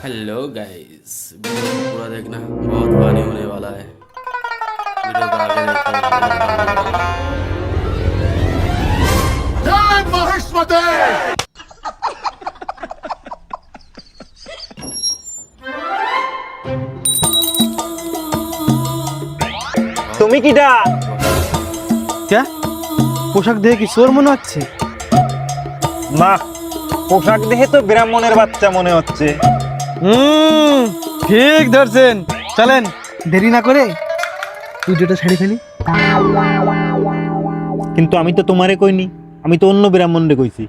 Hello guys, video को पूरा देखना, बहुत फनी होने वाला है। वीडियो को आगे देखते जय महेश्वरी। তুমি কিডা? কে পোশাক দেখে কি চোর মনে হচ্ছে? না, পোশাক দেখে তো ব্রাহ্মণের বাচ্চা মনে হচ্ছে। ঠিক ধরছেন, চলেন দেরি না করে পুজোটা ছেড়ে ফেলি। কিন্তু আমি তো তোমারে কইনি, আমি তো অন্য ব্রাহ্মণরে কইছি।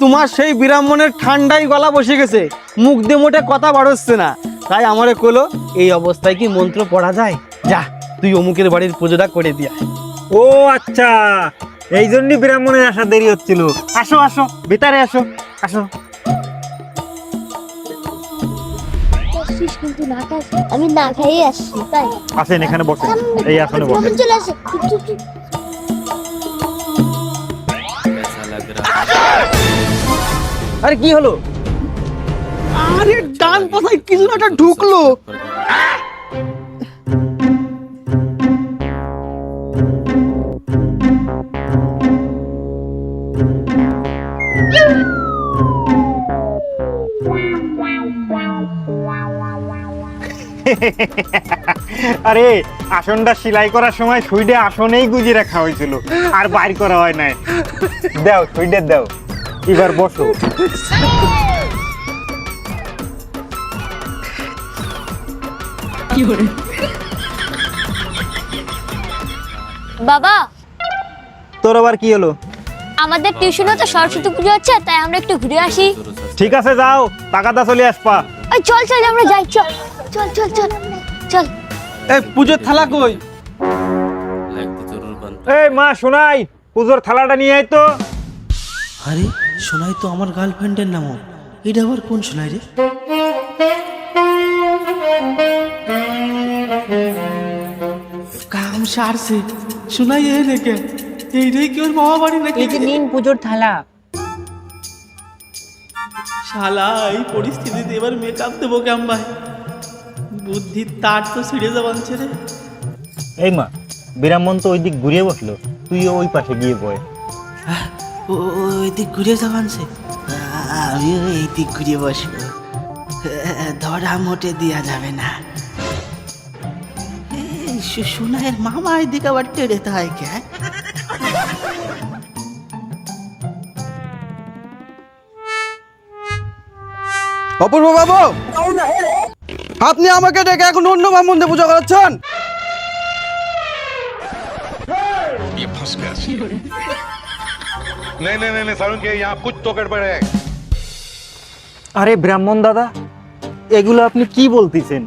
তোমার সেই ব্রাহ্মণের ঠান্ডাই গলা বসে গেছে, মুখ দিয়ে মোটে কথা বাড়ছে না, তাই আমারে কলো এই অবস্থায় কি মন্ত্র পড়া যায়, যা তুই অমুকের বাড়ির পুজোটা করে দিয়া। ও আচ্ছা, এই জন্যই ব্রাহ্মণের আসা দেরি হচ্ছিল। আসো আসো, ভিতরে আসো, আসো। কিন্তু না খাস, আমি না খাইয়ে আসছি তাই। আসেন এখানে বসেন, এই আসনে বসেন। চলে আসে। চুপ, চুপ। कैसा लग रहा है? আরে কি হলো? আরে ডান পাশায় কিছু একটা ঢুকলো। আরে আসনটা সেলাই করার সময় সুইডে আসনেই গুজি রাখা হয়েছিল, আর বাইর করা হয় নাই। দাও সুইডে দাও, এবার বসো। বাবা, তোর আবার কি হলো? আমাদের টিউশনে তো সরস্বতী পুজো হচ্ছে, তাই আমরা একটু ঘুরে আসি। ঠিক আছে যাও, টাকাটা চলে আসবা। ওই চল চল আমরা যাই, চল চল চল চল চল। এই পুজোর থালা কই? लाइक तो जरूर बनता। এই মা শোনাই, পুজোর থালাটা নিয়ে আয় তো। আরে সোনাই তো আমার গার্লফ্রেন্ডের নামও, এটা আবার কোন সোনাই রে? কাম সারছে, সোনাই এ রেখে এইটাই কি ওর মামা বাড়ি নাকি? এই যে নিন পুজোর থালা। শালা এই পরিস্থিতিতে এবার মেকআপ দেবো কেমন ভাই? বুদ্ধির তার তো ছিঁড়ে যাবানছে রে। এই মা, ব্রাহ্মণ তো ওই দিক ঘুরিয়ে বসলো, তুইও ওই পাশে গিয়ে বয়। ওই দিক ঘুরে যাবানছে, আমিও এই দিক ঘুরে বসবো। ধরা মোটে দেওয়া যাবে না। সোনাইয়ের মামা এদিকে আবার টেড়ে তাই কে? অপূর্ব বাবু, আপনি আমাকে ডেকে এখন অন্য ব্রাহ্মণদের পূজা করাচ্ছেন? नहीं नहीं नहीं सारुण के यहाँ कुछ तो गड़बड़ है। আরে ব্রাহ্মণ দাদা, এগুলো আপনি কি বলতেছেন?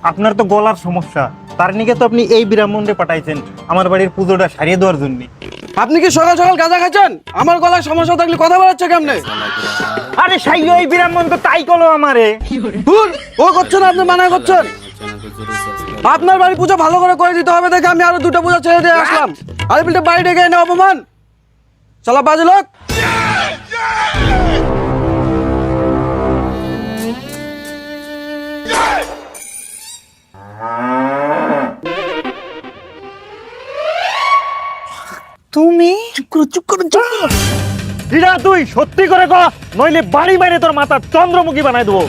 আপনার তো গলার সমস্যা, তার নিকে তো আপনি এই ব্রাহ্মণরে পাঠাইছেন আমার বাড়ির পুজোটা সারিয়ে দেওয়ার জন্য। আপনি কি সকাল সকাল গাঁজা খাচ্ছেন? আমার গলার সমস্যা থাকলে কথা বলাচ্ছে কেমনে? আরে সাই ওই ব্রাহ্মণ তো তাই কলো আমারে। ভুল ও করছেন, আপনি মানা করছেন। चैनल को जरूर सब्सक्राइब। আপনার বাড়ি পুজো ভালো করে দিতে হবে দেখে আমি আরো দুটো পূজা ছেড়ে দিয়ে আসলাম। আরে বিলটা বাড়ি ডেকে এনে অপমান, চলা বাজে লোক। তুমি চুপ করো চুপ করো চুপ করো। হীরা তুই সত্যি করে কর, নইলে বাড়ি বাইরে তোর মাথা চন্দ্রমুখী বানাই দেবো।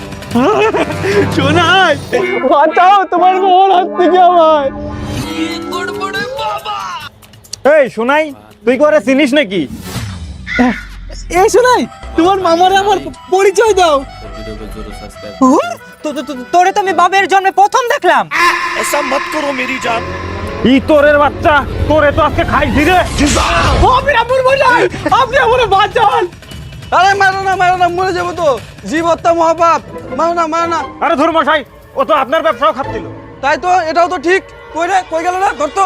শোনাই, বাঁচাও তোমার বউর হাত থেকে আমায়। এই শোনাই, তুই করে চিনিস নাকি? এই শোনাই, তোমার মামারে আমার পরিচয় দাও। वीडियो को जरूर सब्सक्राइब। তোরে তো আমি বাবের জন্মে প্রথম দেখলাম। ই তোরের বাচ্চা, তোরে তো আজকে খাইছি রে। আপনি আমারে বাঁচান। আরে মারো না মরে যাবো তো, জীব হত্যা মহাপাপ, মারো না। আরে ধর্মশাই, ও তো আপনার ব্যবসাও খাচ্ছিল। তাই তো, এটাও তো ঠিক। কই রে, কই গেল না? ধর তো।